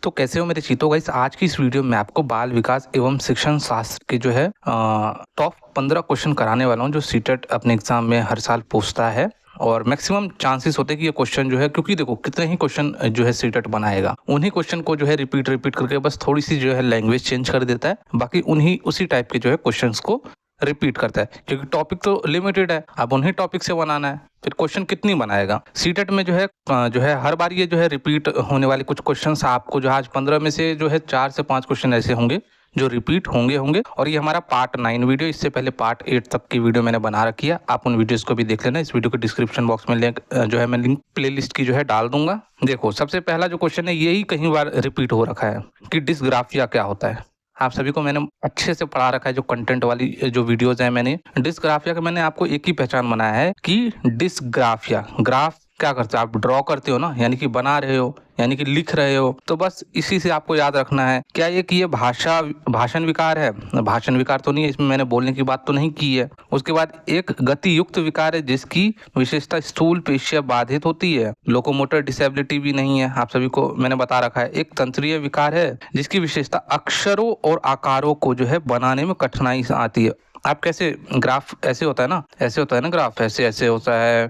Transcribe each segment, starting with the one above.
तो कैसे हो मेरे चीतो गाइस। आज की इस वीडियो में आपको बाल विकास एवं शिक्षण शास्त्र के जो है टॉप 15 क्वेश्चन कराने वाला हूं, जो सीटेट अपने एग्जाम में हर साल पूछता है और मैक्सिमम चांसेस होते हैं कि ये क्वेश्चन जो है, क्योंकि देखो कितने ही क्वेश्चन जो है सीटेट बनाएगा, उन्हीं क्वेश्चन को जो है रिपीट करके बस थोड़ी सी जो है लैंग्वेज चेंज कर देता है, बाकी उन्हीं उसी टाइप के जो है क्वेश्चंस को रिपीट करता है, क्योंकि टॉपिक तो लिमिटेड है। अब उन्हीं टॉपिक से बनाना है, फिर क्वेश्चन कितनी बनाएगा। सीटेट में जो है हर बार ये जो है रिपीट होने वाले कुछ क्वेश्चंस आपको जो आज 15 में से जो है 4 से 5 क्वेश्चन ऐसे होंगे जो रिपीट होंगे। और ये हमारा पार्ट 9 वीडियो, इससे पहले पार्ट 8 तक की वीडियो मैंने बना रखी है, आप उन वीडियोस को भी देख लेना। इस वीडियो के डिस्क्रिप्शन बॉक्स में मैं लिंक प्लेलिस्ट की जो है डाल दूंगा। देखो सबसे पहला जो क्वेश्चन है, यही कई बार रिपीट हो रखा है कि डिस्ग्राफिया क्या होता है। आप सभी को मैंने अच्छे से पढ़ा रखा है, जो कंटेंट वाली जो वीडियोस हैं मैंने। डिस्ग्राफिया का मैंने आपको एक ही पहचान बनाया है कि डिस्ग्राफिया, ग्राफ क्या करते हो आप, ड्रॉ करते हो ना, यानी कि बना रहे हो, यानी कि लिख रहे हो। तो बस इसी से आपको याद रखना है। क्या ये कि ये भाषण विकार है? भाषण विकार तो नहीं है, इसमें मैंने बोलने की बात तो नहीं की है। उसके बाद एक गति युक्त विकार है जिसकी विशेषता स्थूल पेशिया बाधित होती है, लोकोमोटर डिसेबिलिटी भी नहीं है, आप सभी को मैंने बता रखा है। एक तंत्रीय विकार है जिसकी विशेषता अक्षरों और आकारों को जो है बनाने में कठिनाई आती है। आप कैसे ग्राफ ऐसे होता है ना, ऐसे होता है ना ग्राफ, ऐसे ऐसे होता है,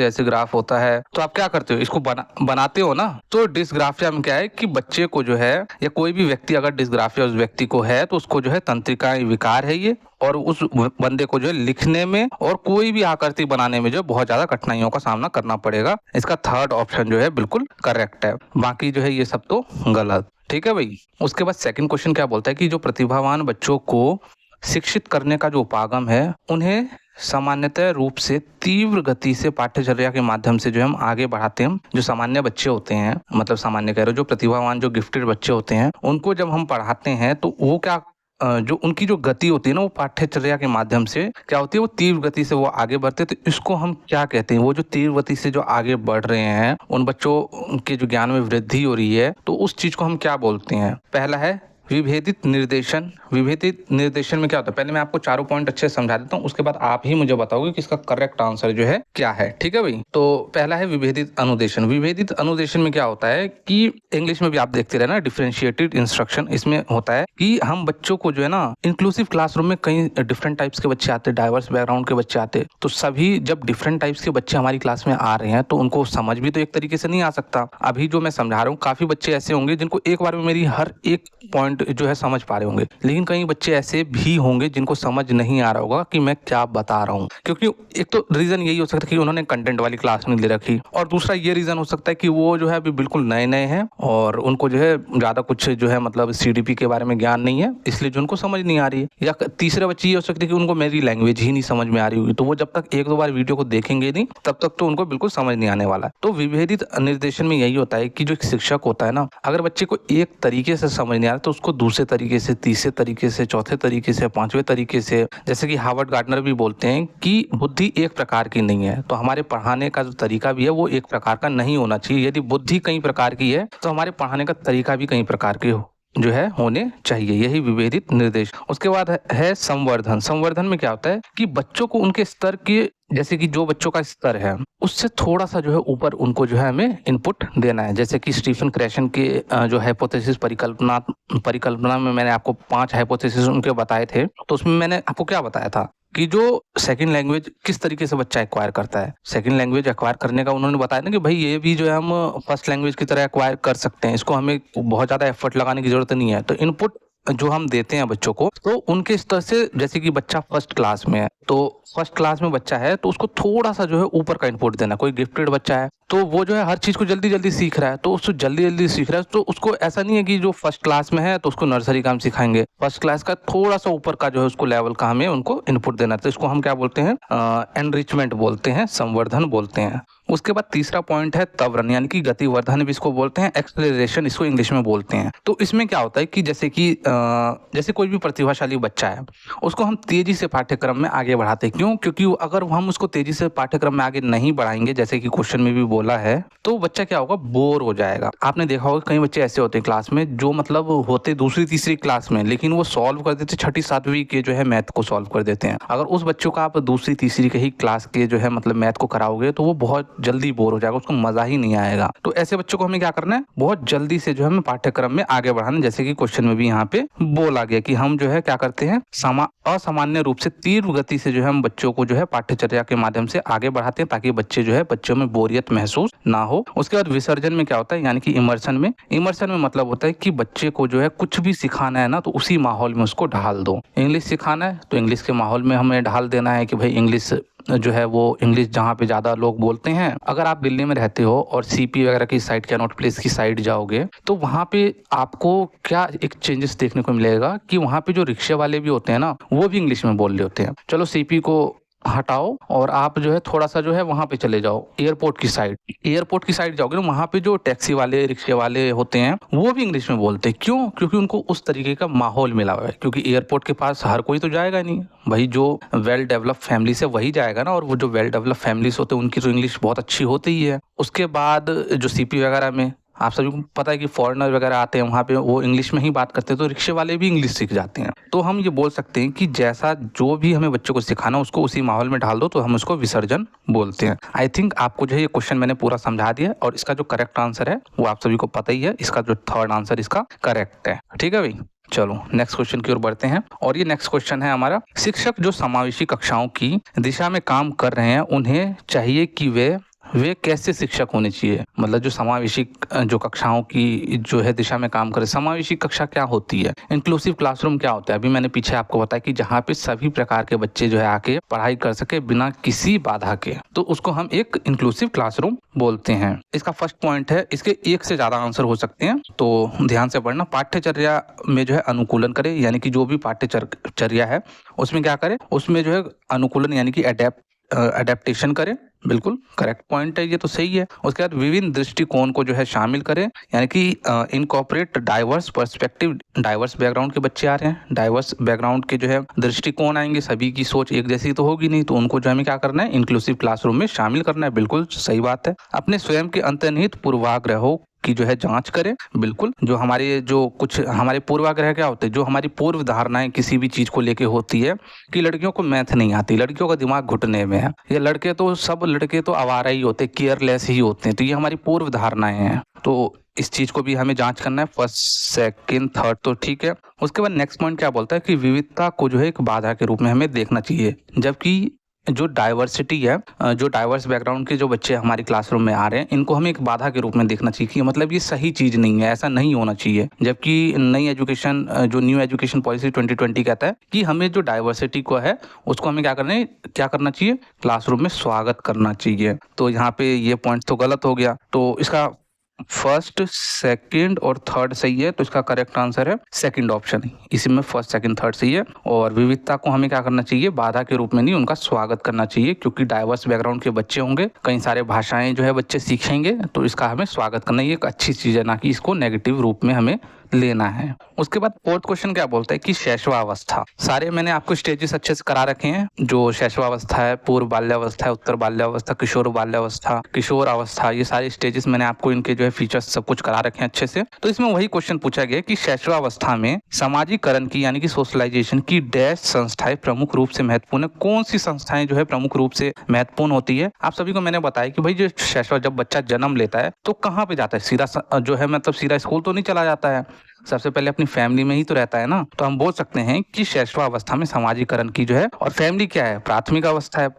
ऐसे ग्राफ होता है, तो आप क्या करते हो, इसको बनाते हो ना। तो डिस्ग्राफिया में क्या है कि बच्चे को जो है, या कोई भी व्यक्ति अगर डिस्ग्राफिया उस व्यक्ति को है, तो उसको जो है तंत्रिका विकार है ये, और उस बंदे को जो है लिखने में और कोई भी आकृति बनाने में जो बहुत ज्यादा कठिनाइयों का सामना करना पड़ेगा। इसका थर्ड ऑप्शन जो है बिल्कुल करेक्ट है, बाकी जो है ये सब तो गलत। ठीक है भाई। उसके बाद सेकंड क्वेश्चन क्या बोलता है कि जो प्रतिभावान बच्चों को शिक्षित करने का जो उपागम है, उन्हें सामान्यतः रूप से तीव्र गति से पाठ्यचर्या के माध्यम से जो हम आगे बढ़ाते हैं। जो सामान्य बच्चे होते हैं, मतलब सामान्य कह रहे हो, जो प्रतिभावान जो गिफ्टेड बच्चे होते हैं, उनको जब हम पढ़ाते हैं तो वो क्या जो उनकी जो गति होती है ना, वो पाठ्यचर्या के माध्यम से क्या होती है, वो तीव्र गति से वो आगे बढ़ते हैं। तो इसको हम क्या कहते हैं, वो जो तीव्र गति से जो आगे बढ़ रहे हैं, उन बच्चों के जो ज्ञान में वृद्धि हो रही है, तो उस चीज को हम क्या बोलते हैं। पहला है विभेदित निर्देशन। विभेदित निर्देशन में क्या होता है, पहले मैं आपको चारों पॉइंट अच्छे से समझा देता हूँ, उसके बाद आप ही मुझे बताओगे कि इसका करेक्ट आंसर जो है क्या है। ठीक है भाई। तो पहला है विभेदित अनुदेशन। विभेदित अनुदेशन में क्या होता है कि इंग्लिश में भी आप देखते रहना, डिफरेंशिएटेड इंस्ट्रक्शन। इसमें होता है कि हम बच्चों को जो है ना, इंक्लूसिव क्लासरूम में कई डिफरेंट टाइप्स के बच्चे आते हैं, डाइवर्स बैकग्राउंड के बच्चे आते हैं। तो सभी जब डिफरेंट टाइप्स के बच्चे हमारी क्लास में आ रहे हैं, तो उनको समझ भी तो एक तरीके से नहीं आ सकता। अभी जो मैं समझा रहा हूँ, काफी बच्चे ऐसे होंगे जिनको एक बार में मेरी हर एक पॉइंट जो है समझ पा रहे होंगे, लेकिन कई बच्चे ऐसे भी होंगे जिनको समझ नहीं आ रहा होगा कि मैं क्या बता रहा हूँ। क्योंकि एक तो रीजन यही हो सकता है कि उन्होंने कंटेंट वाली क्लास नहीं ले रखी, और दूसरा ये रीजन हो सकता है कि वो जो है अभी बिल्कुल नए नए हैं और उनको जो है ज्यादा कुछ जो है मतलब सीडीपी के बारे में ज्ञान नहीं है, इसलिए जो उनको समझ नहीं आ रही है। या तीसरे बच्चे ये हो सकते हैं कि उनको मेरी लैंग्वेज ही नहीं समझ में आ रही होगी, तो वो जब तक एक दो बार वीडियो को देखेंगे नहीं, तब तक तो उनको बिल्कुल समझ नहीं आने वाला है। तो विभेदित निर्देशन में यही होता है कि जो एक शिक्षक होता है ना, अगर बच्चे को एक तरीके से समझ नहीं आ रहा, तो उसको दूसरे तरीके से, तीसरे तरीके से, चौथे तरीके से, पांचवें तरीके से, जैसे कि हार्वर्ड गार्डनर भी बोलते हैं कि बुद्धि एक प्रकार की नहीं है, तो हमारे पढ़ाने का जो तरीका भी है वो एक प्रकार का नहीं होना चाहिए। यदि बुद्धि कई प्रकार की है, तो हमारे पढ़ाने का तरीका भी कई प्रकार के जो है होने चाहिए। यही विभेदित निर्देश। उसके बाद है संवर्धन। संवर्धन में क्या होता है कि बच्चों को उनके स्तर के, जैसे कि जो बच्चों का स्तर है उससे थोड़ा सा जो है ऊपर उनको जो है हमें इनपुट देना है। जैसे कि स्टीफन क्रैशन के जो हाइपोथेसिस परिकल्पना में मैंने आपको 5 हाइपोथेसिस उनके बताए थे, तो उसमें मैंने आपको क्या बताया था कि जो सेकंड लैंग्वेज किस तरीके से बच्चा एक्वायर करता है। सेकंड लैंग्वेज एक्वायर करने का उन्होंने बताया ना कि भाई ये भी जो है हम फर्स्ट लैंग्वेज की तरह एक्वायर कर सकते हैं, इसको हमें बहुत ज्यादा एफर्ट लगाने की जरूरत नहीं है। तो इनपुट जो हम देते हैं बच्चों को, तो उनके स्तर से, जैसे कि बच्चा फर्स्ट क्लास में है, तो फर्स्ट क्लास में बच्चा है, तो उसको थोड़ा सा जो है ऊपर का इनपुट देना। कोई गिफ्टेड बच्चा है, तो वो जो है हर चीज को जल्दी जल्दी सीख रहा है, तो उसको जल्दी सीख रहा है, तो उसको ऐसा नहीं है कि जो फर्स्ट क्लास में है तो उसको नर्सरी का हम सिखाएंगे। फर्स्ट क्लास का थोड़ा सा ऊपर का जो है उसको लेवल का हमें उनको इनपुट देना। तो इसको हम क्या बोलते हैं, एनरिचमेंट बोलते हैं, संवर्धन बोलते हैं। उसके बाद तीसरा पॉइंट है त्वरण, यानी कि गतिवर्धन भी इसको बोलते हैं, एक्सेलरेशन इसको इंग्लिश में बोलते हैं। तो इसमें क्या होता है कि जैसे कोई भी प्रतिभाशाली बच्चा है, उसको हम तेजी से पाठ्यक्रम में आगे बढ़ाते हैं। क्यों? क्योंकि अगर हम उसको तेजी से पाठ्यक्रम में आगे नहीं बढ़ाएंगे, जैसे कि क्वेश्चन में भी बोला है, तो बच्चा क्या होगा, बोर हो जाएगा। आपने देखा होगा कई बच्चे ऐसे होते हैं क्लास में जो मतलब होते दूसरी तीसरी क्लास में, लेकिन वो सॉल्व कर देते छठी सातवीं के जो है मैथ को सॉल्व कर देते हैं। अगर उस बच्चों का आप दूसरी तीसरी के ही क्लास के जो है मतलब मैथ को कराओगे, तो वो बहुत जल्दी बोर हो जाएगा, उसको मजा ही नहीं आएगा। तो ऐसे बच्चों को हमें क्या करना है, बहुत जल्दी से जो है हमें पाठ्यक्रम में आगे बढ़ाना। जैसे कि क्वेश्चन में भी यहाँ पे बोला गया कि हम जो है क्या करते हैं, असामान्य रूप से तीव्र गति से जो है हम बच्चों को जो है पाठ्यचर्या के माध्यम से आगे बढ़ाते हैं, ताकि बच्चे जो है बच्चों में बोरियत महसूस ना हो। उसके बाद विसर्जन में क्या होता है, यानी कि इमर्शन में मतलब होता है कि बच्चे को जो है कुछ भी सिखाना है ना, तो उसी माहौल में उसको ढाल दो। इंग्लिश सिखाना है तो इंग्लिश के माहौल में हमें ढाल देना है कि भाई इंग्लिश जो है वो इंग्लिश जहाँ पे ज़्यादा लोग बोलते हैं। अगर आप दिल्ली में रहते हो और सीपी वगैरह की साइड, कैनॉट प्लेस की साइड जाओगे, तो वहाँ पे आपको क्या एक चेंजेस देखने को मिलेगा कि वहाँ पे जो रिक्शे वाले भी होते हैं ना, वो भी इंग्लिश में बोल रहे होते हैं। चलो सीपी को हटाओ और आप जो है थोड़ा सा जो है वहां पे चले जाओ, एयरपोर्ट की साइड जाओगे ना, वहां पे जो टैक्सी वाले, रिक्शे वाले होते हैं वो भी इंग्लिश में बोलते हैं। क्यों? क्योंकि उनको उस तरीके का माहौल मिला हुआ है। क्योंकि एयरपोर्ट के पास हर कोई तो जाएगा नहीं भाई, जो वेल डेवलप फैमिली से वही जाएगा ना, और वो जो वेल डेवलप फैमिलीज होते हैं उनकी तो इंग्लिश बहुत अच्छी होती ही है। उसके बाद जो सीपी वगैरह में आप सभी को पता है कि फॉरेनर वगैरह आते हैं, वहाँ पे वो इंग्लिश में ही बात करते हैं, तो रिक्शे वाले भी इंग्लिश सीख जाते हैं। तो हम ये बोल सकते हैं कि जैसा जो भी हमें बच्चों को सिखाना उसको उसी माहौल में ढाल दो, तो हम उसको विसर्जन बोलते हैं। आई थिंक आपको जो है ये क्वेश्चन मैंने पूरा समझा दिया, और इसका जो करेक्ट आंसर है वो आप सभी को पता ही है। इसका जो थर्ड आंसर इसका करेक्ट है। ठीक है भाई, चलो नेक्स्ट क्वेश्चन की ओर बढ़ते हैं। और ये नेक्स्ट क्वेश्चन है हमारा, शिक्षक जो समावेशी कक्षाओं की दिशा में काम कर रहे हैं, उन्हें चाहिए कि वे कैसे शिक्षक होने चाहिए। मतलब जो समावेशी जो कक्षाओं की जो है दिशा में काम करे। समावेशी कक्षा क्या होती है, इंक्लूसिव क्लासरूम क्या होता है, अभी मैंने पीछे आपको बताया कि जहाँ पे सभी प्रकार के बच्चे जो है आके पढ़ाई कर सके बिना किसी बाधा के, तो उसको हम एक इंक्लूसिव क्लासरूम बोलते हैं। इसका फर्स्ट पॉइंट है, इसके एक से ज्यादा आंसर हो सकते हैं, तो ध्यान से पढ़ना। पाठ्यचर्या में जो है अनुकूलन करे, यानी कि जो भी पाठ्यचर्या है उसमें क्या करे, उसमें जो है अनुकूलन यानी कि अडेप्टेशन करे। बिल्कुल करेक्ट पॉइंट है, ये तो सही है। उसके बाद विभिन्न दृष्टिकोण को जो है शामिल करें, यानी कि incorporate diverse perspective. Diverse background के बच्चे आ रहे हैं, डाइवर्स बैकग्राउंड के जो है दृष्टिकोण आएंगे, सभी की सोच एक जैसी तो होगी नहीं, तो उनको जो हमें क्या करना है, इंक्लूसिव क्लासरूम में शामिल करना है। बिल्कुल सही बात है। अपने स्वयं के अंतर्निहित पूर्वाग्रहों की जो है जांच करें। बिल्कुल, जो हमारे जो कुछ हमारे पूर्वाग्रह क्या होते हैं, जो हमारी पूर्व धारणाएं किसी भी चीज को लेके होती है कि लड़कियों को मैथ नहीं आती, लड़कियों का दिमाग घुटने में है, या सब लड़के तो आवारा ही होते, केयरलेस ही होते हैं, तो ये हमारी पूर्व धारणाएं हैं। तो इस चीज को भी हमें जांच करना है। फर्स्ट, सेकंड, थर्ड तो ठीक है। उसके बाद नेक्स्ट पॉइंट क्या बोलता है कि विविधता को जो है एक बाधा के रूप में हमें देखना चाहिए, जबकि जो डाइवर्सिटी है, जो डाइवर्स बैकग्राउंड के जो बच्चे हमारी क्लासरूम में आ रहे हैं, इनको हमें एक बाधा के रूप में देखना चाहिए कि मतलब ये सही चीज नहीं है, ऐसा नहीं होना चाहिए। जबकि जो न्यू एजुकेशन पॉलिसी 2020 कहता है कि हमें जो डाइवर्सिटी को है उसको हमें क्या करना चाहिए, क्लासरूम में स्वागत करना चाहिए। तो यहाँ पे ये पॉइंट तो गलत हो गया, तो इसका फर्स्ट, सेकंड और थर्ड सही है, तो इसका करेक्ट आंसर है सेकंड ऑप्शन। इसी में फर्स्ट, सेकंड, थर्ड सही है। और विविधता को हमें क्या करना चाहिए, बाधा के रूप में नहीं, उनका स्वागत करना चाहिए, क्योंकि डाइवर्स बैकग्राउंड के बच्चे होंगे, कई सारे भाषाएं जो है बच्चे सीखेंगे, तो इसका हमें स्वागत करना, ये एक अच्छी चीज है, ना कि इसको नेगेटिव रूप में हमें लेना है। उसके बाद फोर्थ क्वेश्चन क्या बोलता है कि शैशवावस्था। सारे मैंने आपको स्टेजेस अच्छे से करा रखे हैं, जो शैशवावस्था है, पूर्व बाल्यावस्था है, उत्तर बाल्यावस्था, किशोर बाल्यावस्था, किशोर अवस्था, ये सारे स्टेजेस मैंने आपको इनके जो है फीचर्स सब कुछ करा रखे हैं अच्छे से। तो इसमें वही क्वेश्चन पूछा गया कि शैशवावस्था में सामाजिकरण की यानी कि सोशलाइजेशन की डैश संस्थाएं प्रमुख रूप से महत्वपूर्ण है। कौन सी संस्थाएं जो है प्रमुख रूप से महत्वपूर्ण होती है? आप सभी को मैंने बताया कि भाई जो शैशवा, जब बच्चा जन्म लेता है तो कहाँ पे जाता है, सीधा जो है मतलब सीधा स्कूल तो नहीं चला जाता है, सबसे पहले अपनी फैमिली में ही तो रहता है ना। तो हम बोल सकते हैं कि शैशवावस्था में सामाजिकरण की जो है, और फैमिली क्या है, प्राथमिक अवस्था है,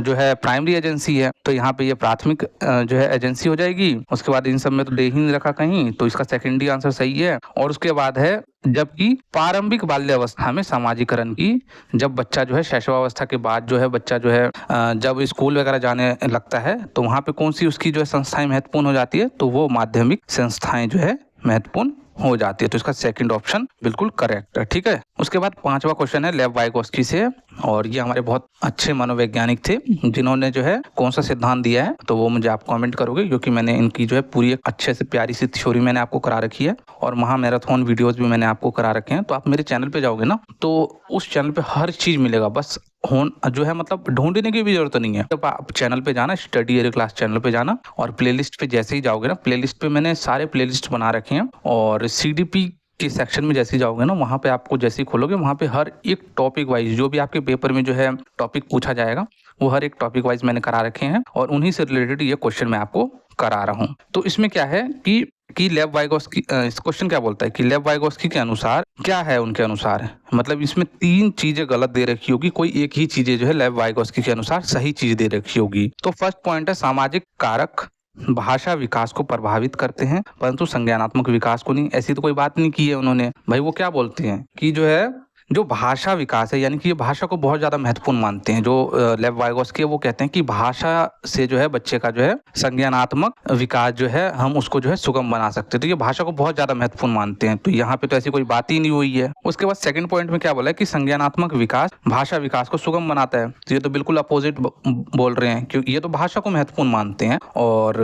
जो है प्राइमरी एजेंसी है, तो यहाँ पे ये प्राथमिक जो है एजेंसी हो जाएगी। उसके बाद इन सब में तो दे ही नहीं रखा कहीं, तो इसका सेकेंडरी आंसर सही है। और उसके बाद है, जबकि प्रारंभिक बाल्यावस्था में सामाजिकरण की, जब बच्चा जो है शैशवावस्था के बाद जो है बच्चा जो है जब स्कूल वगैरह जाने लगता है, तो वहाँ पे कौन सी उसकी जो है संस्थाएं महत्वपूर्ण हो जाती है, तो वो माध्यमिक संस्थाएं जो है महत्वपूर्ण हो जाती है। तो इसका सेकंड ऑप्शन बिल्कुल करेक्ट है। ठीक है। उसके बाद पांचवा क्वेश्चन है लेव वाइगोस्की से, और ये हमारे बहुत अच्छे मनोवैज्ञानिक थे जिन्होंने जो है कौन सा सिद्धांत दिया है, तो वो मुझे आप कमेंट करोगे, क्योंकि मैंने इनकी जो है पूरी एक अच्छे से प्यारी सी थ्योरी मैंने आपको करा रखी है, और महामैराथन वीडियोस भी मैंने आपको करा रखे हैं। तो आप मेरे चैनल पे जाओगे ना, तो उस चैनल पे हर चीज मिलेगा, बस जो है मतलब ढूंढने की भी जरूरत नहीं है। जब आप चैनल पे जाना, स्टडी एरिया क्लास चैनल पे जाना, और प्लेलिस्ट पे जैसे ही जाओगे ना, प्लेलिस्ट पे मैंने सारे प्लेलिस्ट बना रखे हैं, और सीडीपी के सेक्शन में जैसे ही जाओगे ना, वहाँ पे आपको जैसे ही खोलोगे, वहाँ पे हर एक टॉपिक वाइज जो भी आपके पेपर में जो है टॉपिक पूछा जाएगा, वो हर एक टॉपिक वाइज मैंने करा रखे हैं और उन्हीं से रिलेटेड ये क्वेश्चन मैं आपको करा रहा हूँ। तो इसमें क्या है कि लेव वाइगोस्की इस क्वेश्चन क्या बोलता है कि लेव वाइगोस्की के अनुसार क्या है, उनके अनुसार मतलब इसमें 3 चीजें गलत दे रखी होगी, कोई एक ही चीजें जो है लेव वाइगोस्की के अनुसार सही चीज दे रखी होगी। तो फर्स्ट पॉइंट है सामाजिक कारक भाषा विकास को प्रभावित करते हैं परंतु संज्ञानात्मक विकास को नहीं। ऐसी तो कोई बात नहीं की है उन्होंने। भाई वो क्या बोलते हैं कि जो है जो भाषा विकास है यानी कि ये भाषा को बहुत ज्यादा महत्वपूर्ण मानते हैं। जो लेव वाइगोस्की वो कहते हैं कि भाषा से जो है बच्चे का जो है संज्ञानात्मक विकास जो है हम उसको जो है सुगम बना सकते हैं। तो ये भाषा को बहुत ज्यादा महत्वपूर्ण मानते हैं। तो यहाँ पे तो ऐसी कोई बात ही नहीं हुई है। उसके बाद सेकंड पॉइंट में क्या बोला है कि संज्ञानात्मक विकास भाषा विकास को सुगम बनाता है। तो ये तो बिल्कुल अपोजिट बोल रहे हैं क्योंकि ये तो भाषा को महत्वपूर्ण मानते हैं और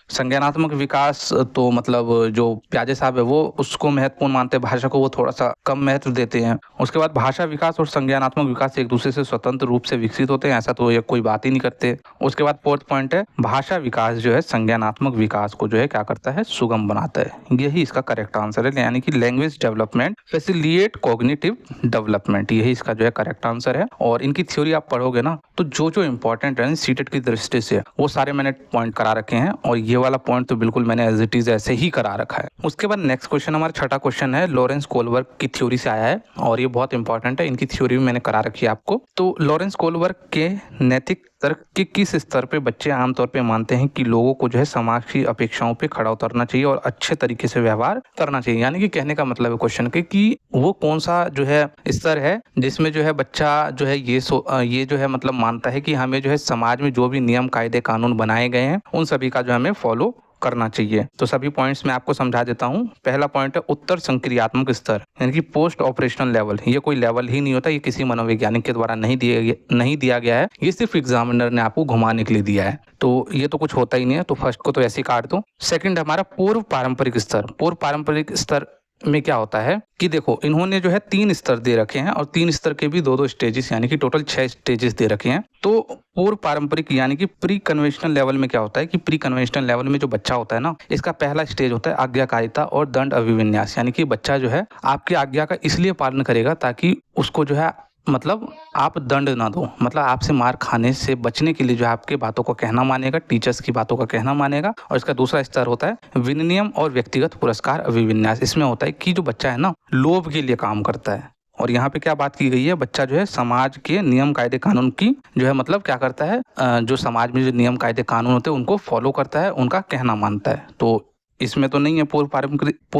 संज्ञानात्मक विकास तो मतलब जो प्याजे साहब है वो उसको महत्वपूर्ण मानते हैं, भाषा को वो थोड़ा सा कम महत्व देते हैं। उसके बाद भाषा विकास और संज्ञानात्मक विकास एक दूसरे से स्वतंत्र रूप से विकसित होते हैं, ऐसा तो ये कोई बात ही नहीं करते। उसके बाद फोर्थ पॉइंट है भाषा विकास जो है संज्ञानात्मक विकास को जो है क्या करता है, सुगम बनाता है। यही इसका करेक्ट आंसर है, यानी कि language development facilitate cognitive development, यही इसका जो है करेक्ट आंसर है। और इनकी थ्योरी आप पढ़ोगे ना तो जो इंपॉर्टेंट है सीटेट की दृष्टि से वो सारे मैंने पॉइंट करा रखे हैं और ये वाला पॉइंट तो बिल्कुल मैंने एज इट इज ऐसे ही करा रखा है। उसके बाद नेक्स्ट क्वेश्चन हमारा छठा क्वेश्चन है लॉरेंस कोलबर्ग की थ्योरी से आया है और ये बहुत इंपॉर्टेंट है। इनकी थ्योरी भी मैंने करा रखी है आपको। तो लॉरेंस कोलबर्ग के नैतिक तर्क के किस स्तर पे बच्चे आमतौर पे मानते हैं कि लोगों को जो है समाज की अपेक्षाओं पे खड़ा उतरना चाहिए और अच्छे तरीके से व्यवहार करना चाहिए। यानी कि कहने का मतलब है क्वेश्चन के कि वो कौन सा जो है स्तर है जिसमें जो है बच्चा जो है ये जो है मतलब मानता है कि हमें जो है समाज में जो भी नियम कायदे कानून बनाए गए हैं उन सभी का जो हमें फॉलो करना चाहिए। तो सभी पॉइंट्स मैं आपको समझा देता हूँ। पहला पॉइंट है उत्तर संक्रियात्मक स्तर यानी कि पोस्ट ऑपरेशनल लेवल। ये कोई लेवल ही नहीं होता, ये किसी मनोवैज्ञानिक के द्वारा नहीं दिया गया है, ये सिर्फ एग्जामिनर ने आपको घुमाने के लिए दिया है। तो ये तो कुछ होता ही नहीं है, तो फर्स्ट को तो ऐसे ही काट दो। सेकंड हमारा पूर्व पारंपरिक स्तर। पूर्व पारंपरिक स्तर में क्या होता है कि देखो इन्होंने जो है 3 स्तर दे रखे हैं और 3 स्तर के भी 2-2 स्टेजेस यानी कि टोटल 6 स्टेजेस दे रखे हैं। तो पूर्व पारंपरिक यानी कि प्री कन्वेंशनल लेवल में क्या होता है कि प्री कन्वेंशनल लेवल में जो बच्चा होता है ना, इसका पहला स्टेज होता है आज्ञाकारिता और दंड अभिविन्यास। यानी कि बच्चा जो है आपकी आज्ञा का इसलिए पालन करेगा ताकि उसको जो है मतलब आप दंड ना दो, मतलब आपसे मार खाने से बचने के लिए जो है आपके बातों को कहना मानेगा, टीचर्स की बातों का कहना मानेगा। और इसका दूसरा स्तर होता है विनियम और व्यक्तिगत पुरस्कार अभिविन्यास। इसमें होता है कि जो बच्चा है ना लोभ के लिए काम करता है। और यहाँ पे क्या बात की गई है, बच्चा जो है समाज के नियम कायदे कानून की जो है मतलब क्या करता है, जो समाज में जो नियम कायदे कानून होते हैं उनको फॉलो करता है, उनका कहना मानता है। तो इसमें तो नहीं है पूर्व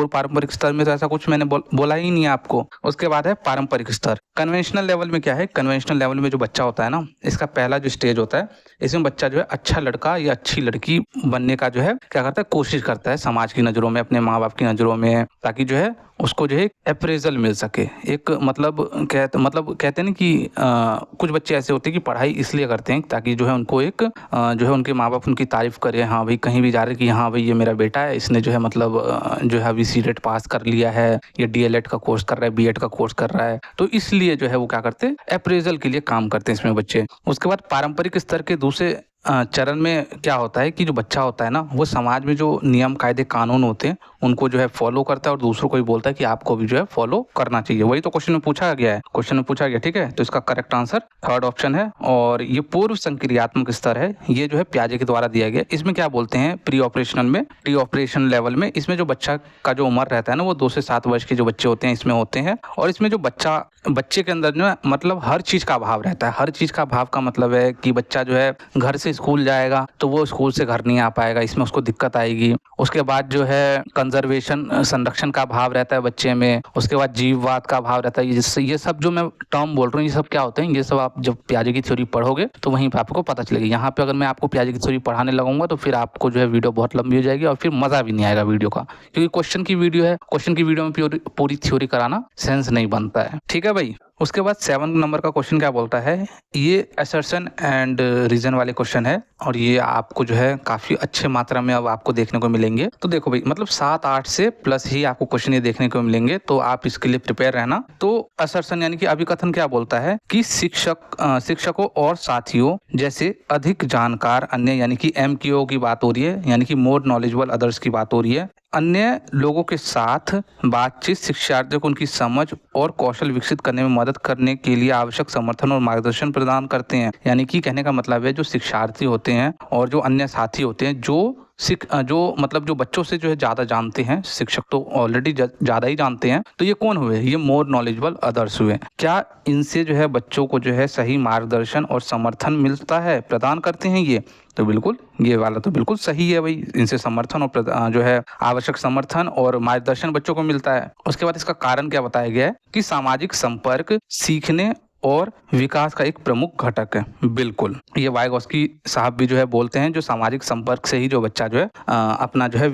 पारंपरिक स्तर में तो ऐसा कुछ मैंने बोला ही नहीं है आपको। उसके बाद है पारंपरिक स्तर। कन्वेंशनल लेवल में क्या है, कन्वेंशनल लेवल में जो बच्चा होता है ना, इसका पहला जो स्टेज होता है इसमें बच्चा जो है अच्छा लड़का या अच्छी लड़की बनने का जो है क्या करता है, कोशिश करता है समाज की नज़रों में, अपने माँ बाप की नज़रों में, ताकि जो है उसको जो है अप्रेजल मिल सके। एक मतलब कहते हैं ना कि कुछ बच्चे ऐसे होते हैं कि पढ़ाई इसलिए करते हैं ताकि जो है उनको एक जो है उनके माँ बाप उनकी तारीफ करे, हाँ भाई कहीं भी जा रहे कि हाँ भाई ये मेरा बेटा है, इसने जो है मतलब जो है अभी सीटेट पास कर लिया है, ये डीएलएड का कोर्स कर रहा है, बीएड का कोर्स कर रहा है। तो इसलिए जो है वो क्या करते हैं, अप्रेजल के लिए काम करते हैं इसमें बच्चे। उसके बाद पारंपरिक स्तर के दूसरे चरण में क्या होता है कि जो बच्चा होता है ना वो समाज में जो नियम कायदे कानून होते हैं उनको जो है फॉलो करता है और दूसरों को भी बोलता है कि आपको भी जो है फॉलो करना चाहिए। वही तो क्वेश्चन में पूछा गया, ठीक है। तो इसका करेक्ट आंसर थर्ड ऑप्शन है। और ये पूर्व संक्रियात्मक स्तर है, ये जो है प्याजे के द्वारा दिया गया। इसमें क्या बोलते हैं, प्री ऑपरेशन लेवल में इसमें जो बच्चा का जो उम्र रहता है ना वो 2 से 7 वर्ष के जो बच्चे होते हैं इसमें होते हैं। और इसमें जो बच्चे के अंदर जो मतलब हर चीज का अभाव रहता है। हर चीज का अभाव का मतलब है कि बच्चा जो है घर से स्कूल जाएगा तो वो स्कूल से घर नहीं आ पाएगा, इसमें उसको दिक्कत आएगी। उसके बाद जो है कंजर्वेशन संरक्षण का भाव रहता है बच्चे में। उसके बाद जीववाद का भाव रहता है। ये सब जो मैं टर्म बोल रहा हूँ ये सब क्या होते हैं, ये सब आप जब प्याजे की थ्योरी पढ़ोगे तो वहीं पे आपको पता चलेगी। यहाँ पे अगर मैं आपको प्याजे की थ्योरी पढ़ाने लगूंगा तो फिर आपको जो है वीडियो बहुत लंबी हो जाएगी और फिर मजा भी नहीं आएगा वीडियो का, क्योंकि क्वेश्चन की वीडियो में पूरी थ्योरी कराना सेंस नहीं बनता है, ठीक है भाई। उसके बाद 7 नंबर का क्वेश्चन क्या बोलता है, ये असर्शन एंड रीजन वाले क्वेश्चन है और ये आपको जो है काफी अच्छे मात्रा में अब आपको देखने को मिलेंगे। तो देखो भाई मतलब 7-8 से प्लस ही आपको क्वेश्चन ये देखने को मिलेंगे, तो आप इसके लिए प्रिपेयर रहना। तो असर्शन यानी कि अभिकथन क्या बोलता है कि शिक्षकों और साथियों जैसे अधिक जानकार अन्य, यानी कि MQO की बात हो रही है, यानी कि मोर नॉलेजेबल अदर्स की बात हो रही है। अन्य लोगों के साथ बातचीत शिक्षार्थियों को उनकी समझ और कौशल विकसित करने में मदद करने के लिए आवश्यक समर्थन और मार्गदर्शन प्रदान करते हैं। यानी कि कहने का मतलब है जो शिक्षार्थी होते हैं और जो अन्य साथी होते हैं जो बच्चों से जो है ज़्यादा जानते हैं, शिक्षक तो ऑलरेडी ज़्यादा ही जानते हैं, तो ये कौन हुए? ये मोर नॉलेजेबल अदर्स हुए। क्या इनसे जो है बच्चों को जो है सही मार्गदर्शन और समर्थन मिलता है, प्रदान करते हैं ये? तो बिल्कुल ये वाला तो बिल्कुल सही है भाई, इनसे समर्थन और जो है आवश्यक समर्थन और मार्गदर्शन बच्चों को मिलता है। उसके बाद इसका कारण क्या बताया गया है कि सामाजिक संपर्क सीखने और विकास का एक प्रमुख घटक है। बिल्कुल ये वाइगोस्की साहब भी जो है बोलते हैं जो सामाजिक संपर्क से ही जो बच्चा जो है अपना जो है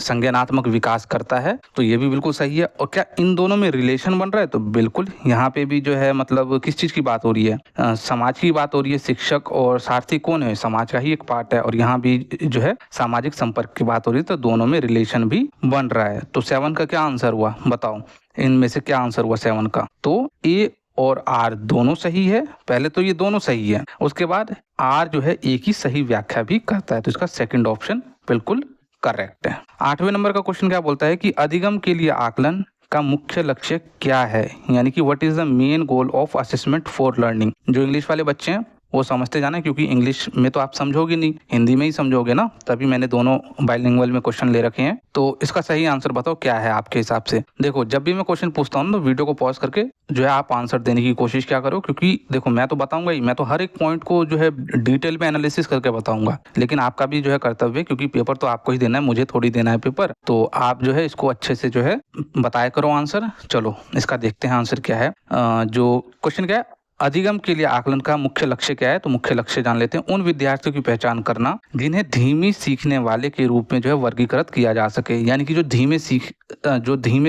संज्ञानात्मक विकास करता है, तो ये भी बिल्कुल सही है। और क्या इन दोनों में रिलेशन बन रहा है? तो बिल्कुल यहाँ पे भी जो है मतलब किस चीज़ की बात हो रही है? समाज की बात हो रही है। शिक्षक और सारथी कौन है? समाज का ही एक पार्ट है, और यहाँ भी जो है सामाजिक संपर्क की बात हो रही है, तो दोनों में रिलेशन भी बन रहा है। तो 7 का क्या आंसर हुआ बताओ? इनमें से क्या आंसर हुआ 7 का? तो ए और आर दोनों सही है। पहले तो ये दोनों सही है, उसके बाद आर जो है एक ही सही व्याख्या भी करता है, तो इसका सेकंड ऑप्शन बिल्कुल करेक्ट है। 8वें नंबर का क्वेश्चन क्या बोलता है कि अधिगम के लिए आकलन का मुख्य लक्ष्य क्या है? यानी कि what is the main goal of assessment for learning. जो इंग्लिश वाले बच्चे हैं वो समझते जाना, क्योंकि इंग्लिश में तो आप समझोगे नहीं, हिंदी में ही समझोगे ना, तभी मैंने दोनों बाइलिंगुअल में क्वेश्चन ले रखे हैं। तो इसका सही आंसर बताओ क्या है आपके हिसाब से? देखो जब भी मैं क्वेश्चन पूछता हूँ तो वीडियो को पॉज करके जो है आप आंसर देने की कोशिश क्या करो, क्योंकि देखो मैं तो बताऊंगा ही, मैं तो हर एक पॉइंट को जो है डिटेल में एनालिसिस करके बताऊंगा, लेकिन आपका भी जो है कर्तव्य, क्योंकि पेपर तो आपको ही देना है, मुझे थोड़ी देना है पेपर, तो आप जो है इसको अच्छे से जो है बताया करो आंसर। चलो इसका देखते हैं आंसर क्या है। जो क्वेश्चन क्या है, अधिगम के लिए आकलन का मुख्य लक्ष्य क्या है? तो मुख्य लक्ष्य जान लेते हैं। उन विद्यार्थियों की पहचान करना जिन्हें धीमी सीखने वाले के रूप में जो है वर्गीकृत किया जा सके। यानी कि जो धीमे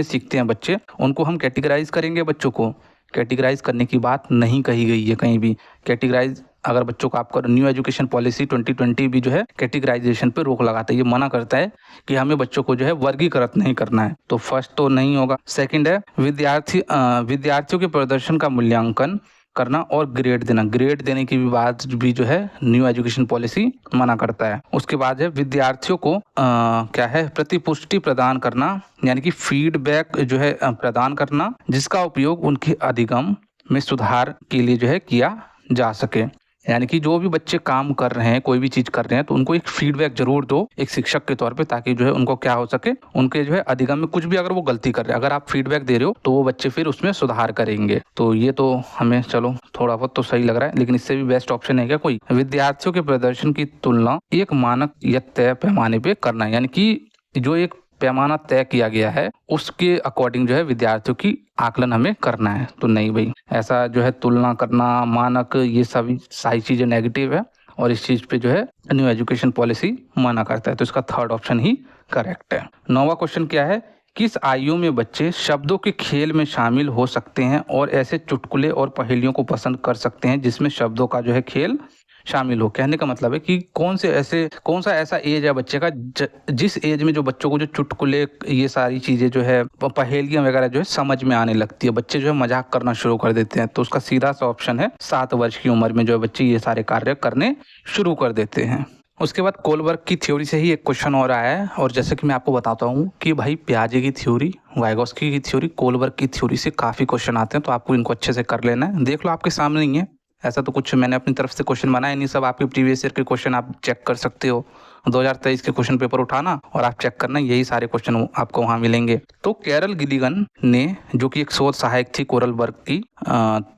सीखते हैं बच्चे, उनको हम कैटेगराइज करेंगे। बच्चों को कैटेगराइज करने की बात नहीं कही गई है कहीं भी। कैटेगराइज अगर बच्चों को आपका न्यू एजुकेशन पॉलिसी 2020 भी जो है कैटेगराइजेशन पे रोक लगाता है, ये मना करता है कि हमें बच्चों को जो है वर्गीकृत नहीं करना है। तो फर्स्ट तो नहीं होगा। सेकंड है विद्यार्थियों के प्रदर्शन का मूल्यांकन करना और ग्रेड देने की भी बात भी जो है न्यू एजुकेशन पॉलिसी मना करता है। उसके बाद है विद्यार्थियों को क्या है प्रतिपुष्टि प्रदान करना, यानी कि फीडबैक जो है प्रदान करना, जिसका उपयोग उनके अधिगम में सुधार के लिए जो है किया जा सके। यानी कि जो भी बच्चे काम कर रहे हैं, कोई भी चीज कर रहे हैं, तो उनको एक फीडबैक जरूर दो एक शिक्षक के तौर पे, ताकि जो है उनको क्या हो सके, उनके जो है अधिगम में कुछ भी अगर वो गलती कर रहे हैं, अगर आप फीडबैक दे रहे हो तो वो बच्चे फिर उसमें सुधार करेंगे। तो ये तो हमें चलो थोड़ा बहुत तो सही लग रहा है, लेकिन इससे भी बेस्ट ऑप्शन है क्या कोई? विद्यार्थियों के प्रदर्शन की तुलना एक मानक या तय पैमाने पे करना है। यानी कि जो एक पैमाना तय किया गया है उसके अकॉर्डिंग जो है विद्यार्थियों की आकलन हमें करना है। तो नहीं भाई, ऐसा जो है तुलना करना, मानक, ये सभी सारी चीजें नेगेटिव है, और इस चीज पे जो है न्यू एजुकेशन पॉलिसी मना करता है। तो इसका थर्ड ऑप्शन ही करेक्ट है। 9वां क्वेश्चन क्या है, किस आयु में बच्चे शब्दों के खेल में शामिल हो सकते हैं और ऐसे चुटकुले और पहेलियों को पसंद कर सकते हैं जिसमें शब्दों का जो है खेल शामिल हो? कहने का मतलब है कि कौन सा ऐसा एज है बच्चे का जिस एज में जो बच्चों को जो चुटकुले, ये सारी चीजें जो है पहेलियां वगैरह जो है समझ में आने लगती है, बच्चे जो है मजाक करना शुरू कर देते हैं। तो उसका सीधा सा ऑप्शन है 7 वर्ष की उम्र में जो है बच्चे ये सारे कार्य करने शुरू कर देते हैं। उसके बाद कोलबर्ग की थ्योरी से ही एक क्वेश्चन और आया है, और जैसे कि मैं आपको बताता हूँ कि भाई पियाजे की थ्योरी, वाइगोस्की की थ्योरी, कोलबर्ग की थ्योरी से काफी क्वेश्चन आते हैं, तो आपको इनको अच्छे से कर लेना है। देख लो आपके सामने ही है, ऐसा तो कुछ मैंने अपनी तरफ से क्वेश्चन बनाए नहीं, सब आपके प्रीवियस ईयर के क्वेश्चन आप चेक कर सकते हो। 2023 के क्वेश्चन पेपर उठाना और आप चेक करना, यही सारे क्वेश्चन आपको वहां मिलेंगे। तो कैरल गिलिगन ने, जो कि एक शोध सहायक थी कोलबर्ग की,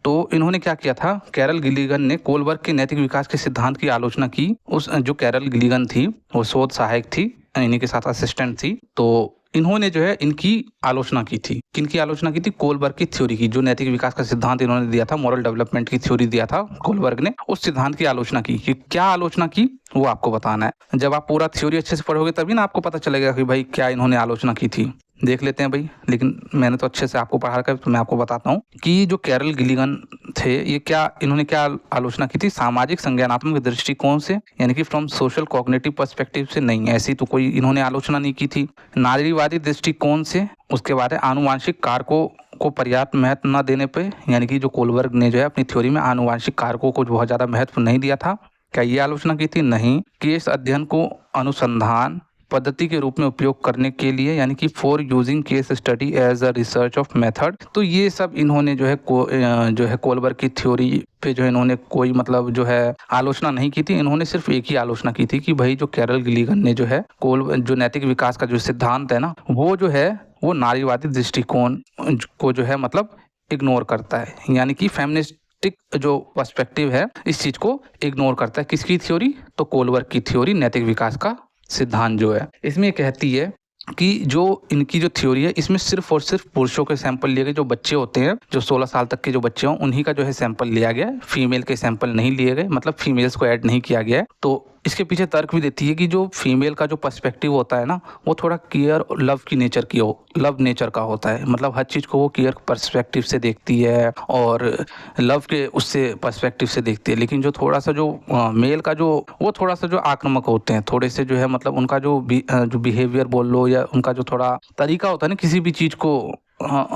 तो इन्होंने क्या किया था, कैरल गिलिगन ने कोलबर्ग के नैतिक विकास के सिद्धांत की आलोचना की। उस जो कैरल गिलिगन थी वो शोध सहायक थी, इन्हीं के साथ असिस्टेंट थी, तो इन्होंने जो है इनकी आलोचना की थी। किनकी आलोचना की थी? कोलबर्ग की थ्योरी की, जो नैतिक विकास का सिद्धांत इन्होंने दिया था, मॉरल डेवलपमेंट की थ्योरी दिया था कोलबर्ग ने, उस सिद्धांत की आलोचना की। कि क्या आलोचना की वो आपको बताना है। जब आप पूरा थ्योरी अच्छे से पढ़ोगे तभी ना आपको पता चलेगा कि भाई क्या इन्होंने आलोचना की थी। देख लेते हैं भाई, लेकिन मैंने तो अच्छे से आपको पढ़ा कर, तो मैं आपको बताता हूँ कि जो कैरल गिलिगन थे, ये इन्होंने क्या आलोचना की थी? सामाजिक संज्ञानात्मक दृष्टिकोण से, यानी कि फ्रॉम सोशल कॉग्निटिव पर्सपेक्टिव से नहीं, ऐसी तो कोई इन्होंने आलोचना नहीं की थी। नारीवादी दृष्टिकोण से, उसके बाद है आनुवांशिक कारकों को पर्याप्त महत्व न देने पे, यानी कि जो कोलबर्ग ने जो है अपनी थ्योरी में आनुवांशिक कारकों को बहुत ज्यादा महत्व नहीं दिया था, क्या ये आलोचना की थी? नहीं। केस अध्ययन को अनुसंधान पद्धति के रूप में उपयोग करने के लिए, यानी कि for using case study as a research of method. तो ये सब इन्होंने जो है कोलबर्ग की थ्योरी पे जो इन्होंने कोई मतलब जो है आलोचना नहीं की थी। इन्होंने सिर्फ एक ही आलोचना की थी कि भाई जो कैरल गिलिगन ने जो है जो नैतिक विकास का जो सिद्धांत है ना, वो जो है वो नारीवादी दृष्टिकोण को जो है मतलब इग्नोर करता है, यानी कि फेमिनिस्टिक जो पर्सपेक्टिव है इस चीज को इग्नोर करता है। किसकी थ्योरी? तो कोलबर्ग की थ्योरी, नैतिक विकास का सिद्धांत जो है। इसमें कहती है कि जो इनकी जो थ्योरी है इसमें सिर्फ और सिर्फ पुरुषों के सैंपल लिए गए, जो बच्चे होते हैं जो 16 साल तक के जो बच्चे हों उन्हीं का जो है सैंपल लिया गया है, फीमेल के सैंपल नहीं लिए गए, मतलब फीमेल्स को ऐड नहीं किया गया है। तो इसके पीछे तर्क भी देती है कि जो फीमेल का जो पर्सपेक्टिव होता है ना, वो थोड़ा केयर और लव की नेचर की लव नेचर का होता है, मतलब हर चीज़ को वो केयर पर्सपेक्टिव से देखती है और लव के उससे पर्सपेक्टिव से देखती है। लेकिन जो थोड़ा सा जो मेल का जो वो थोड़ा सा जो आक्रामक होते हैं, थोड़े से जो है मतलब उनका जो बिहेवियर बोल लो या उनका जो थोड़ा तरीका होता है ना किसी भी चीज़ को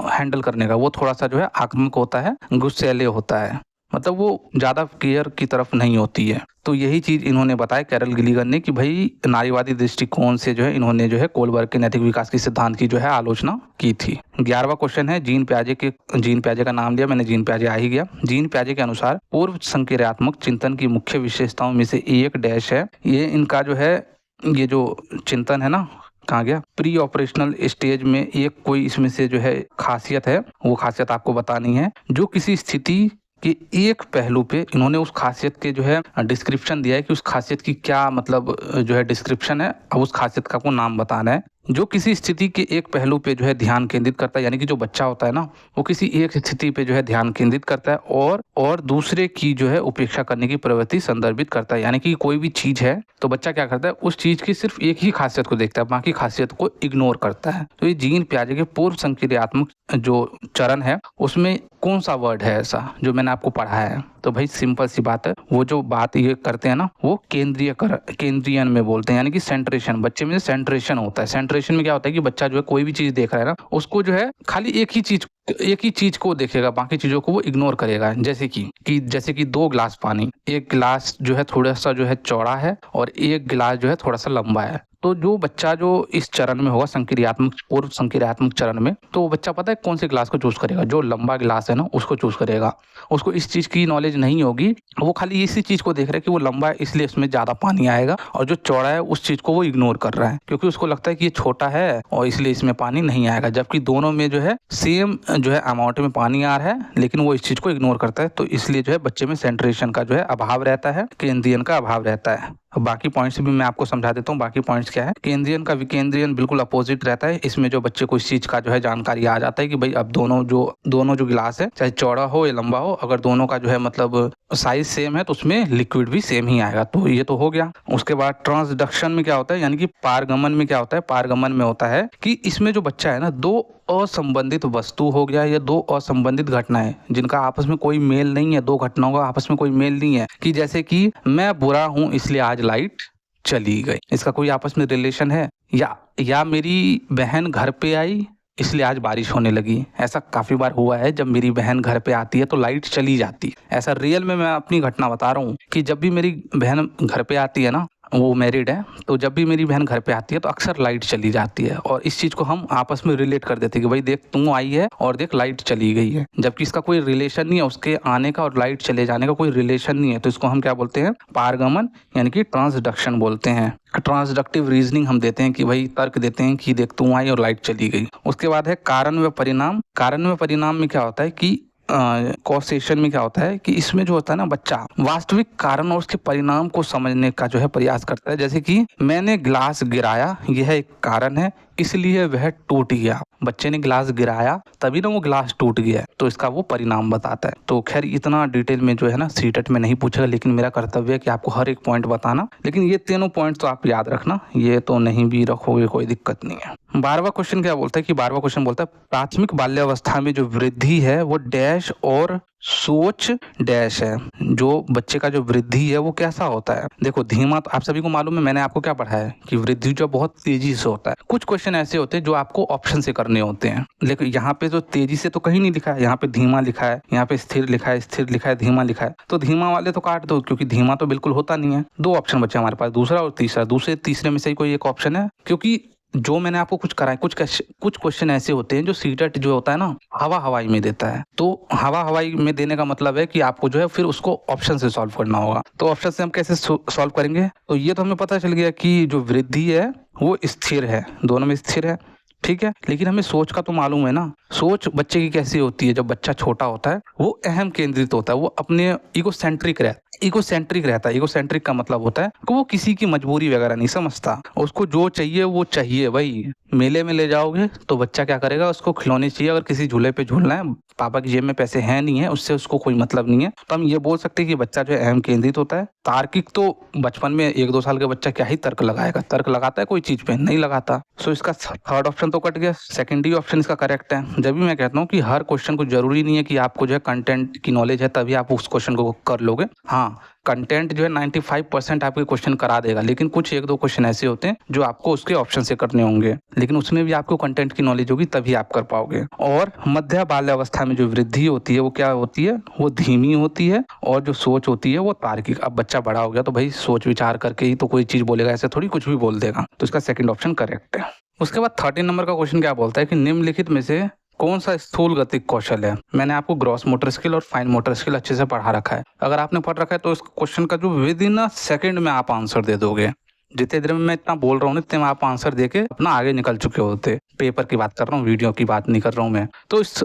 हैंडल करने का, वो थोड़ा सा जो है आक्रामक होता है, गुस्सैले होता है, मतलब वो ज़्यादा केयर की तरफ नहीं होती है। तो यही चीज़ इन्होंने बताया कैरल गिलिगन ने कि भाई नारीवादी दृष्टिकोण से जो है इन्होंने जो है कोलबर्ग के नैतिक विकास के सिद्धांत की जो है आलोचना की थी। 11वां क्वेश्चन है जीन पियाजे का नाम लिया मैंने, जीन पियाजे आ ही गया। जीन पियाजे के अनुसार पूर्व संक्रियात्मक चिंतन की मुख्य विशेषताओं में से एक डैश है। ये इनका जो है ये जो चिंतन है ना, कहाँ गया, प्री ऑपरेशनल स्टेज में एक कोई इसमें से जो है खासियत है, वो खासियत आपको बतानी है जो किसी स्थिति कि एक पहलू पे इन्होंने उस खासियत के जो है डिस्क्रिप्शन दिया है कि उस खासियत की क्या मतलब जो है डिस्क्रिप्शन है, अब उस खासियत का को नाम बताना है। जो किसी स्थिति के एक पहलू पे जो है ध्यान केंद्रित करता है, यानी कि जो बच्चा होता है ना वो किसी एक स्थिति पे जो है ध्यान केंद्रित करता है और दूसरे की जो है उपेक्षा करने की प्रवृत्ति संदर्भित करता है। यानी कि कोई भी चीज है तो बच्चा क्या करता है, उस चीज की सिर्फ एक ही खासियत को देखता है, बाकी खासियत को इग्नोर करता है। तो ये जीन पियाजे के पूर्व संक्रियात्मक जो चरण है उसमें कौन सा वर्ड है ऐसा जो मैंने आपको पढ़ाया है? तो भाई सिंपल सी बात है, वो जो बात ये करते हैं ना वो केंद्रीयन में बोलते हैं, यानी कि सेंट्रेशन। बच्चे में सेंट्रेशन होता है। सेंट्रेशन में क्या होता है कि बच्चा जो है कोई भी चीज देख रहा है ना उसको जो है खाली एक ही चीज को देखेगा, बाकी चीजों को वो इग्नोर करेगा। जैसे कि 2 गिलास पानी, एक गिलास जो है थोड़ा सा जो है चौड़ा है और एक गिलास जो है थोड़ा सा लंबा है। तो जो बच्चा जो इस चरण में होगा पूर्व संक्रियात्मक चरण में, तो वो बच्चा पता है कौन से गिलास को चूज करेगा? जो लंबा गिलास है ना उसको चूज करेगा। उसको इस चीज की नॉलेज नहीं होगी, वो खाली इसी चीज को देख रहा है कि वो लंबा है इसलिए उसमें ज्यादा पानी आएगा, और जो चौड़ा है उस चीज को वो इग्नोर कर रहा है क्योंकि उसको लगता है कि ये छोटा है और इसलिए इसमें पानी नहीं आएगा, जबकि दोनों में जो है सेम जो है अमाउंट में पानी आ रहा है, लेकिन वो इस चीज को इग्नोर करता है। तो इसलिए जो है बच्चे में सेंट्रेशन का जो है अभाव रहता है, केंद्रीयन का अभाव रहता है। बाकी पॉइंट्स भी मैं आपको समझा देता हूँ। बाकी पॉइंट्स क्या है, केंद्रीयन का विकेंद्रीयन बिल्कुल अपोजिट रहता है। इसमें जो बच्चे को इस चीज का जो है जानकारी आ जाता है कि भाई अब दोनों जो गिलास है चाहे चौड़ा हो या लंबा हो, अगर दोनों का जो है मतलब साइज सेम है तो उसमें लिक्विड भी सेम ही आएगा। तो ये तो हो गया। उसके बाद ट्रांसडक्शन में क्या होता है, यानी कि पारगमन में क्या होता है? पारगमन में होता है कि इसमें जो बच्चा है ना, 2 असंबंधित वस्तु हो गया या 2 असंबंधित घटनाएं जिनका आपस में कोई मेल नहीं है, 2 घटनाओं का आपस में कोई मेल नहीं है, कि जैसे कि मैं बुरा हूं इसलिए आज लाइट चली गई, इसका कोई आपस में रिलेशन है? या मेरी बहन घर पे आई इसलिए आज बारिश होने लगी। ऐसा काफी बार हुआ है, जब मेरी बहन घर पे आती है तो लाइट चली जाती है। ऐसा रियल में मैं अपनी घटना बता रहा हूँ कि जब भी मेरी बहन घर पे आती है ना, वो मैरिड है, तो जब भी मेरी बहन घर पे आती है तो अक्सर लाइट चली जाती है, और इस चीज को हम आपस में रिलेट कर देते हैं कि भाई देख तू आई है और देख लाइट चली गई है, जबकि इसका कोई रिलेशन नहीं है, उसके आने का और लाइट चले जाने का कोई रिलेशन नहीं है। तो इसको हम क्या बोलते हैं? पारगमन, यानी कि ट्रांसडक्शन बोलते हैं। ट्रांसडक्टिव रीजनिंग हम देते हैं कि भाई तर्क देते हैं कि देख तू आई और लाइट चली गई। उसके बाद है कारण व परिणाम। कारण व परिणाम में क्या होता है कि कॉसेशन में क्या होता है कि इसमें जो होता है ना, बच्चा वास्तविक कारण और उसके परिणाम को समझने का जो है प्रयास करता है। जैसे कि मैंने गिलास गिराया, यह एक कारण है इसलिए वह टूट गया। बच्चे ने गिलास गिराया तभी ना वो गिलास टूट गया, तो इसका वो परिणाम बताता है। तो खैर इतना डिटेल में जो है ना सीटेट में नहीं पूछेगा, लेकिन मेरा कर्तव्य है कि आपको हर एक पॉइंट बताना। लेकिन ये तीनों पॉइंट तो आप याद रखना, ये तो नहीं भी रखोगे कोई दिक्कत नहीं है। 12वां क्वेश्चन क्या बोलता है कि 12वां क्वेश्चन बोलता है प्राथमिक बाल्यावस्था में जो वृद्धि है वो डैश और सोच डैश है, जो बच्चे का जो वृद्धि है वो कैसा होता है। देखो धीमा तो आप सभी को मालूम है, मैंने आपको क्या पढ़ाया है कि वृद्धि जो बहुत तेजी से होता है। कुछ क्वेश्चन ऐसे होते हैं जो आपको ऑप्शन से करने होते हैं, लेकिन यहाँ पे तो तेजी से तो कहीं नहीं लिखा है, यहाँ पे धीमा लिखा है, यहाँ पे स्थिर लिखा है, स्थिर लिखा है, धीमा लिखा है। तो धीमा वाले तो काट दो, क्योंकि धीमा तो बिल्कुल होता नहीं है। दो ऑप्शन बचे हमारे पास, दूसरा और तीसरा। दूसरे तीसरे में से ही कोई एक ऑप्शन है, क्योंकि जो मैंने आपको कुछ कराया, कुछ क्वेश्चन ऐसे होते हैं जो सीटेट जो होता है ना हवा हवाई में देता है। तो हवा हवाई में देने का मतलब है कि आपको जो है फिर उसको ऑप्शन से सॉल्व करना होगा। तो ऑप्शन से हम कैसे सॉल्व करेंगे, तो ये तो हमें पता चल गया कि जो वृद्धि है वो स्थिर है, दोनों में स्थिर है, ठीक है। लेकिन हमें सोच का तो मालूम है ना, सोच बच्चे की कैसी होती है। जब बच्चा छोटा होता है वो अहम केंद्रित होता है, वो अपने इगोसेंट्रिक रहता है। इगोसेंट्रिक का मतलब होता है कि वो किसी की मजबूरी वगैरह नहीं समझता, उसको जो चाहिए वो चाहिए। भाई मेले में ले जाओगे तो बच्चा क्या करेगा, उसको खिलौने चाहिए। अगर किसी झूले पे झूलना है, पापा की जेब में पैसे हैं नहीं है, उससे उसको कोई मतलब नहीं है। तो हम ये बोल सकते हैं कि बच्चा जो है अहम केंद्रित होता है। तार्किक तो बचपन में 1-2 साल का बच्चा क्या ही तर्क लगाएगा, तर्क लगाता है कोई चीज पे, नहीं लगाता। सो इसका थर्ड ऑप्शन तो कट गया, सेकंड ही ऑप्शन इसका करेक्ट है। जब भी मैं कहता हूँ कि हर क्वेश्चन को जरूरी नहीं है कि आपको जो है कंटेंट की नॉलेज है तभी आप उस क्वेश्चन को कर लोगे। हाँ, कंटेंट जो है 95% आपके क्वेश्चन करा देगा, लेकिन कुछ 1-2 क्वेश्चन ऐसे होते हैं जो आपको उसके ऑप्शन से करने होंगे, लेकिन उसमें भी आपको कंटेंट की नॉलेज होगी तभी आप कर पाओगे। और मध्य बाल्यावस्था में जो वृद्धि होती है वो क्या होती है, वो धीमी होती है। और जो सोच होती है वो तार्किक। अब बच्चा बड़ा हो गया तो भाई सोच विचार करके ही तो कोई चीज बोलेगा, ऐसे थोड़ी कुछ भी बोल देगा। तो इसका सेकंड ऑप्शन करेक्ट है। उसके बाद 13 नंबर का क्वेश्चन क्या बोलता है कि निम्नलिखित में से कौन सा स्थूल गतिक कौशल है। मैंने आपको ग्रॉस मोटर स्किल और फाइन मोटर स्किल अच्छे से पढ़ा रखा है। अगर आपने पढ़ रखा है तो इस क्वेश्चन का जो विद इन सेकंड में आप आंसर दे दोगे। जितने देर में मैं इतना बोल रहा हूँ इतने में आप आंसर देके अपना आगे निकल चुके होते। पेपर की बात कर रहा हूँ, वीडियो की बात नहीं कर रहा हूँ मैं। तो इस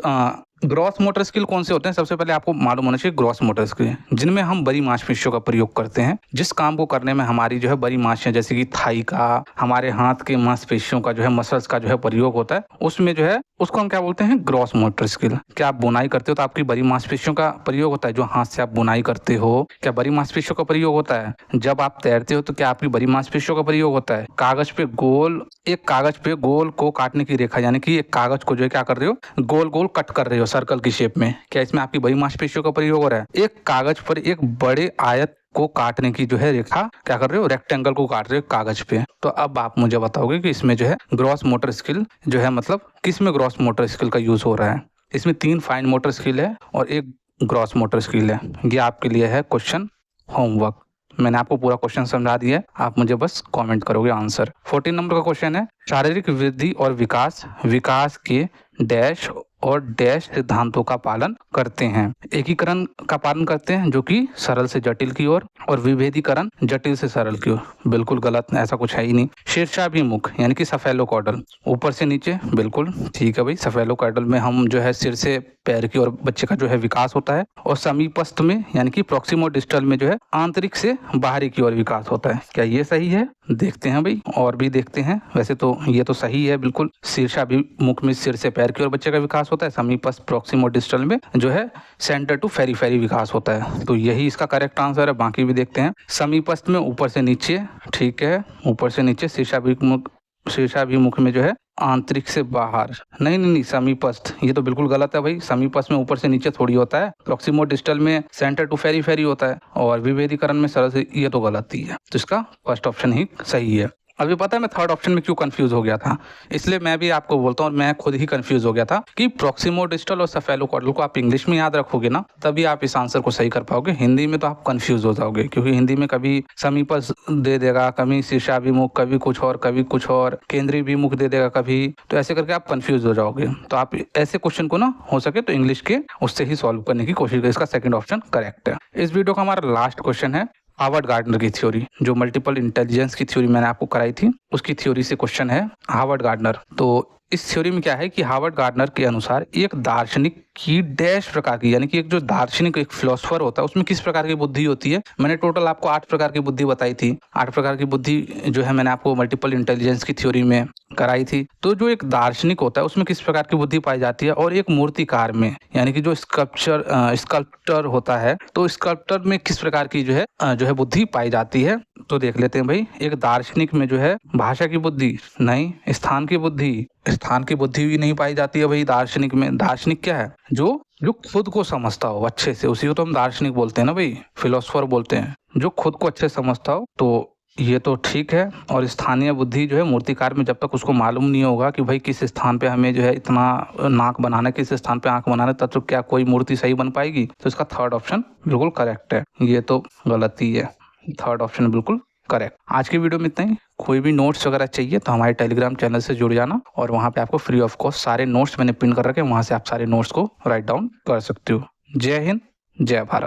ग्रॉस मोटर स्किल कौन से होते हैं, सबसे पहले आपको मालूम होना चाहिए ग्रॉस मोटर स्किल, जिनमें हम बड़ी मांसपेशियों का प्रयोग करते हैं। जिस काम को करने में हमारी जो है बड़ी मांसपेशियां, जैसे कि थाई का, हमारे हाथ के मांसपेशियों का जो है, मसल्स का जो है प्रयोग होता है, उसमें जो है उसको हम क्या बोलते हैं, ग्रॉस मोटर स्किल। क्या आप बुनाई करते हो तो आपकी बड़ी मांसपेशियों का प्रयोग होता है, जो हाथ से आप बुनाई करते हो, क्या बड़ी मांसपेशियों का प्रयोग होता है। जब आप तैरते हो तो क्या आपकी बड़ी मांसपेशियों का प्रयोग होता है। कागज पे गोल को काटने की रेखा, यानी कि एक कागज को जो है क्या कर रहे हो, गोल गोल कट कर रहे हो सर्कल की शेप में, क्या इसमें आपकी बड़ी मांसपेशियों का प्रयोग हो रहा है। एक कागज पर एक बड़े आयत को काटने की जो है रेखा क्या कर रहे हो, रेक्टेंगल को काट रहे हो कागज पे। तो अब आप मुझे बताओगे कि इसमें जो है ग्रॉस मोटर स्किल जो है, मतलब किस में ग्रॉस मोटर स्किल का यूज हो रहा है। इसमें 3 फाइन मोटर स्किल है और 1 ग्रॉस मोटर स्किल है। ये आपके लिए है क्वेश्चन होमवर्क। मैंने आपको पूरा क्वेश्चन समझा दिया है, आप मुझे बस कमेंट करोगे आंसर। 14 नंबर का क्वेश्चन है, शारीरिक वृद्धि और विकास के डैश और डैश सिद्धांतों का पालन करते हैं। एकीकरण का पालन करते हैं, जो कि सरल से जटिल की ओर, और विभेदीकरण जटिल से सरल की ओर। बिल्कुल गलत, ऐसा कुछ है ही नहीं। शीर्षाभिमुख यानी कि सफेलोकॉर्डल, ऊपर से नीचे, बिल्कुल ठीक है भाई। सफेलोकॉर्डल में हम जो है सिर से पैर की ओर बच्चे का जो है विकास होता है, और समीपस्थ में यानी कि प्रॉक्सिमो डिस्टल में जो है आंतरिक से बाहरी की ओर विकास होता है। क्या ये सही है, देखते हैं भाई, और भी देखते हैं। वैसे तो ये तो सही है बिल्कुल। शीर्षाभिमुख में सिर से पैर की ओर बच्चे का विकास होता है, समीपस्थ प्रॉक्सिमो डिस्टल में जो है सेंटर टू फेरीफेरी विकास होता है। तो यही इसका करेक्ट आंसर है। बाकी भी देखते हैं। समीपस्थ में ऊपर से नीचे, ठीक है, ऊपर से नीचे। शीर्षाभिमुख में जो है आंतरिक से बाहर, नहीं, समीपस्थ, ये तो बिल्कुल गलत है भाई। समीपस्थ में ऊपर से नीचे थोड़ी होता है, प्रॉक्सिमो डिस्टल में सेंटर टू फेरीफेरी होता है, और विभेदीकरण में सरल से, ये तो गलत ही है। तो इसका फर्स्ट ऑप्शन ही सही है। अभी पता है मैं थर्ड ऑप्शन में क्यों कंफ्यूज हो गया था, इसलिए मैं भी आपको बोलता हूँ, और मैं खुद ही कंफ्यूज हो गया था कि प्रॉक्सिमो डिस्टल और सफेलोकॉर्डल को आप इंग्लिश में याद रखोगे ना, तभी आप इस आंसर को सही कर पाओगे। हिंदी में तो आप कंफ्यूज हो जाओगे, क्योंकि हिंदी में कभी समीपस्थ दे देगा, कभी शीर्षाभिमुख, कभी कुछ और, केंद्रीय विमुख दे देगा कभी, तो ऐसे करके आप कंफ्यूज हो जाओगे। तो आप ऐसे क्वेश्चन को ना हो सके तो इंग्लिश के उससे ही सॉल्व करने की कोशिश करें। इसका सेकंड ऑप्शन करेक्ट है। इस वीडियो का हमारा लास्ट क्वेश्चन है हार्वर्ड गार्डनर की थ्योरी, जो मल्टीपल इंटेलिजेंस की थ्योरी मैंने आपको कराई थी, उसकी थ्योरी से क्वेश्चन है हार्वर्ड गार्डनर। तो इस थ्योरी में क्या है कि हार्वर्ड गार्डनर के अनुसार एक दार्शनिक की डैश प्रकार की, यानी कि एक जो दार्शनिक, एक फिलोसोफर होता है, उसमें किस प्रकार की बुद्धि होती है। मैंने टोटल आपको 8 प्रकार की बुद्धि बताई थी। 8 प्रकार की बुद्धि जो है मैंने आपको मल्टीपल इंटेलिजेंस की थ्योरी में कराई थी। तो जो एक दार्शनिक होता है उसमें किस प्रकार की बुद्धि पाई जाती है, और एक मूर्तिकार में, यानी कि जो स्कल्पटर होता है, तो स्कल्पटर में किस प्रकार की जो है बुद्धि पाई जाती है। तो देख लेते हैं भाई, एक दार्शनिक में जो है भाषा की बुद्धि नहीं, स्थान की बुद्धि, स्थान की बुद्धि भी नहीं पाई जाती है भाई दार्शनिक में। दार्शनिक क्या है, जो जो खुद को समझता हो अच्छे से, उसी को तो हम दार्शनिक बोलते हैं ना भाई, फिलोसफर बोलते हैं, जो खुद को अच्छे से समझता हो। तो ये तो ठीक है। और स्थानीय बुद्धि जो है मूर्तिकार में, जब तक उसको मालूम नहीं होगा कि भाई किस स्थान पे हमें जो है इतना नाक बनाना है, किस स्थान पे आंख बनाना है, तब तो क्या कोई मूर्ति सही बन पाएगी। तो इसका थर्ड ऑप्शन बिल्कुल करेक्ट है, ये तो गलती है, थर्ड ऑप्शन बिल्कुल करेक्ट। आज की वीडियो में इतना ही। कोई भी नोट्स वगैरह चाहिए तो हमारे टेलीग्राम चैनल से जुड़ जाना, और वहाँ पे आपको फ्री ऑफ कॉस्ट सारे नोट्स मैंने पिन कर रखे हैं, वहाँ से आप सारे नोट्स को राइट डाउन कर सकते हो। जय हिंद, जय भारत।